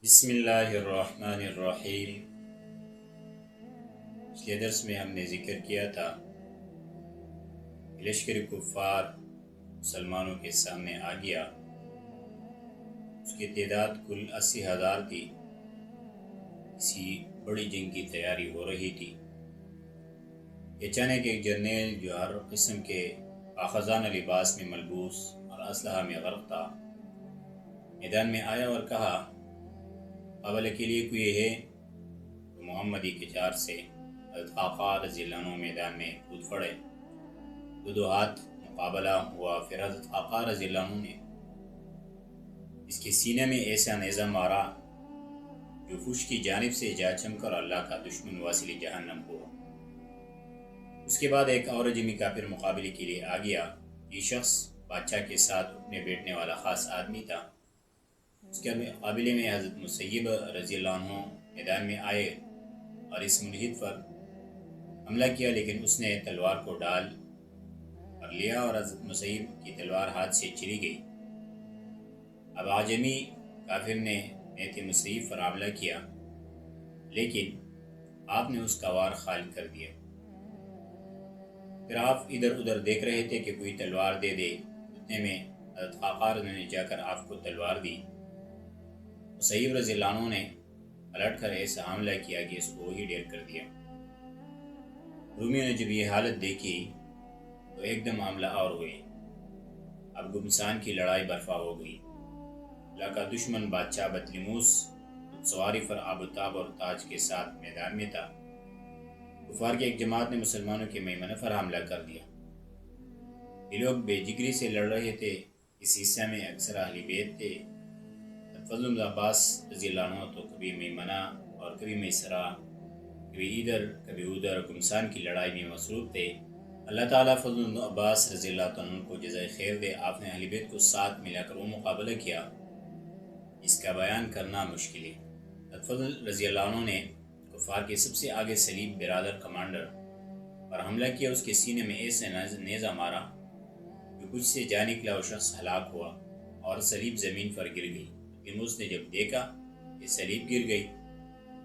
بسم اللہ الرحمن الرحیم۔ پچھلے درس میں ہم نے ذکر کیا تھا کہ لشکر کفار مسلمانوں کے سامنے آ گیا۔ اس کی تعداد کل 80,000 تھی۔ کسی بڑی جنگ کی تیاری ہو رہی تھی۔ اچانک ایک جرنیل جو ہر قسم کے پاکیزانہ لباس میں ملبوس اور اسلحہ میں غرق تھا، میدان میں آیا اور کہا، مقابلے کے لیے کوئی ہے؟ تو محمدی کے چار سے حضرت آقا رضی اللہ عنہ میدان میں کود پڑے۔ دو ہاتھ مقابلہ ہوا۔ پھر حضرت آقا رضی اللہ عنہ نے اس کے سینے میں ایسا نیزہ مارا جو فش کی جانب سے جا چم کر اللہ کا دشمن واصل جہنم ہوا۔ اس کے بعد ایک اور اجمی کافر مقابلے کے لیے آ گیا۔ یہ شخص بادشاہ کے ساتھ اٹھنے بیٹھنے والا خاص آدمی تھا۔ اس کے مقابلے میں حضرت مسیب رضی اللہ عنہ میدان میں آئے اور اس ملحد پر حملہ کیا، لیکن اس نے تلوار کو ڈال اور لیا اور حضرت مسیب کی تلوار ہاتھ سے چلی گئی۔ اب عجمی کافر نے نیت مسیب پر حملہ کیا، لیکن آپ نے اس کا وار خال کر دیا۔ پھر آپ ادھر ادھر دیکھ رہے تھے کہ کوئی تلوار دے دے۔ اتنے میں حضرت آقا نے جا کر آپ کو تلوار دی۔ مسیب رضی اللہ عنہ نے پلٹ کر ایسا حملہ کیا کہ اس کو وہی ڈیر کر دیا۔ رومیوں نے جب یہ حالت دیکھی تو ایک دم حملہ اور ہوئے۔ اب گمسان کی لڑائی برپا ہو گئی۔ اللہ کا دشمن بادشاہ بطلیموس سواری پر آبتاب اور تاج کے ساتھ میدان میں تھا۔ کفار کی ایک جماعت نے مسلمانوں کے میمنہ پر حملہ کر دیا۔ یہ لوگ بے جگری سے لڑ رہے تھے۔ اس حصہ میں اکثر اہل بیت تھے۔ فضل بن عباس رضی اللہ عنہ تو کبھی میمنہ اور کبھی میسرہ، کبھی ادھر کبھی ادھر گمسان کی لڑائی میں مصروف تھے۔ اللہ تعالیٰ فضل بن عباس رضی اللہ عنہ کو جزائے خیر دے۔ آپ نے اہل بیت کو ساتھ ملا کر وہ مقابلہ کیا، اس کا بیان کرنا مشکل ہے۔ فضل رضی اللہ عنہ نے کفار کے سب سے آگے سلیب برادر کمانڈر پر حملہ کیا۔ اس کے سینے میں ایسے نیزہ مارا کہ کچھ سے جا نکلا۔ وہ شخص ہلاک ہوا اور سلیب زمین پر گر گئی۔ اس نے جب دیکھا کہ سلیب گر گئی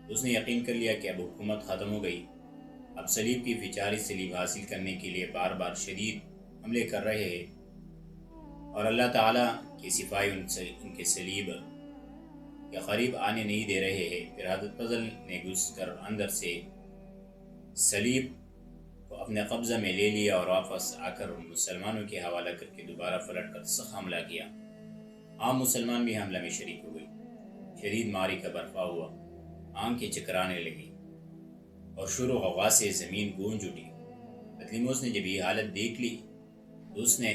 تو اس نے یقین کر لیا کہ اب حکومت ختم ہو گئی۔ اب سلیب کی فچاری سلیب حاصل کرنے کے لیے بار بار شدید حملے کر رہے ہیں اور اللہ تعالیٰ کے سپاہی ان کے سلیب کے قریب آنے نہیں دے رہے ہیں۔ پھر حضرت فضل نے گھس کر اندر سے سلیب کو اپنے قبضہ میں لے لیا اور واپس آ کر مسلمانوں کے حوالہ کر کے دوبارہ پلٹ کر سخت حملہ کیا۔ عام مسلمان بھی حملہ میں شریک ہو گئی۔ شدید ماری کا برپا ہوا۔ آنکھیں چکرانے لگی اور شور و غوغا سے زمین گونج اٹھی۔ بطلیموس نے جب یہ حالت دیکھ لی تو اس نے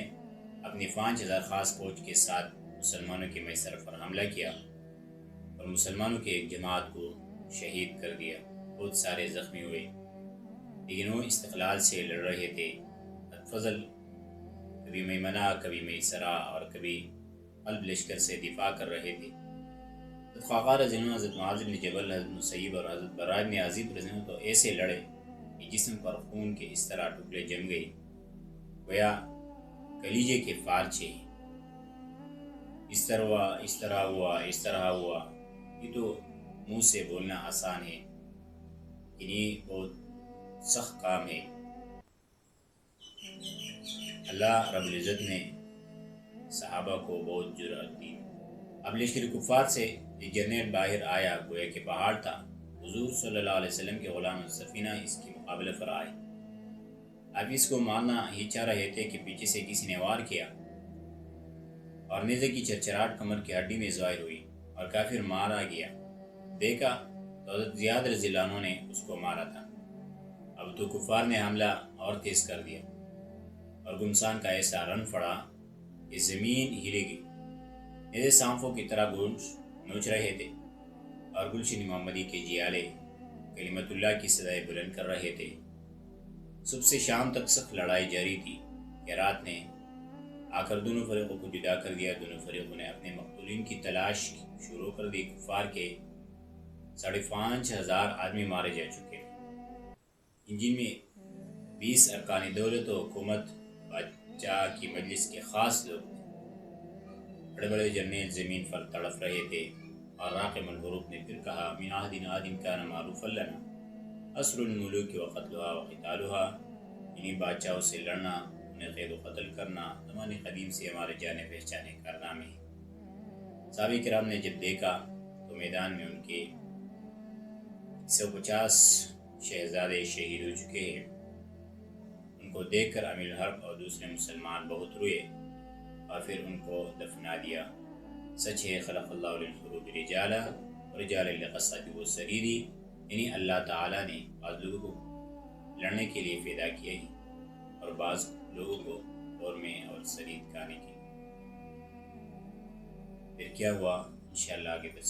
اپنی 5,000 خاص فوج کے ساتھ مسلمانوں کے میسر پر حملہ کیا اور مسلمانوں کے ایک جماعت کو شہید کر دیا۔ بہت سارے زخمی ہوئے، لیکن وہ استقلال سے لڑ رہے تھے۔ فضل کبھی میمنہ، کبھی میسرہ اور کبھی قلب لشکر سے دفاع کر رہے تھے۔ حضرت آقا رضی اللہ عنہ، حضرت معاذ بن جبل، حضرت مسیب اور حضرت براء بن عازب رضی اللہ عنہ تو ایسے لڑے کہ جسم پر خون کے اس طرح ٹکڑے جم گئے گویا کلیجے کے فارچے۔ اس طرح ہوا، اس طرح ہوا، اس طرح ہوا۔ یہ تو منہ سے بولنا آسان ہے، لیکن یہ بہت سخت کام ہے۔ اللہ رب العزت نے صحابہ کو بہت جرأت دی۔ اب لشکر کفار سے ایک جرنیل باہر آیا، گویا کہ پہاڑ تھا۔ حضور صلی اللہ علیہ وسلم کے غلام سفینہ اس کے مقابلے پر آئے۔ اب اس کو مارنا ہی چاہ رہے تھے کہ پیچھے سے کسی نے وار کیا اور نیزے کی چرچراہٹ کمر کی ہڈی میں ظاہر ہوئی اور کافر مارا گیا۔ دیکھا تو حضرت زیاد رضی اللہ عنہ نے اس کو مارا تھا۔ اب تو کفار نے حملہ اور تیز کر دیا اور گمسان کا ایسا رن پڑا کہ زمین ہلے گئی۔ نیزے سانپوں کی طرح نوچ رہے تھے اور گلشن محمدی کے جیالے کلمت اللہ کی صدائے بلند کر رہے تھے۔ صبح سے شام تک سخت لڑائی جاری تھی کہ رات نے آ کر دونوں فریقوں کو جدا کر دیا۔ دونوں فریقوں نے اپنے مقتولین کی تلاش شروع کر دی۔ کفار کے 5,500 آدمی مارے جا چکے، جن میں 20 ارکان دولت و حکومت، بادشاہ کی مجلس کے خاص لوگ تھے۔ بڑے بڑے جرنیل زمین پر تڑپ رہے تھے اور راقم الحروف نے پھر کہا من عہد عاد کان معروفا لنا اسر الملوک و قتلها و قتالها، یعنی بادشاہوں سے لڑنا، انہیں قید و قتل کرنا زمانے قدیم سے ہمارے جانے پہچانے کارنامے ہیں۔ صحابہ کرام نے جب دیکھا تو میدان میں ان کے 150 شہزادے شہید ہو چکے ہیں۔ ان کو دیکھ کر امیر الحرب اور دوسرے مسلمان بہت روئے اور پھر ان کو دفنا دیا۔ سچ ہے خلق اللہ للحروب رجالا ورجالا للقصاد والسرید، یعنی اللہ تعالیٰ نے بعض لوگوں کو لڑنے کے لیے پیدا کیا ہی اور بعض لوگوں کو دور میں اور سرید کھانے کے لیے۔ پھر کیا ہوا انشاءاللہ آگے بس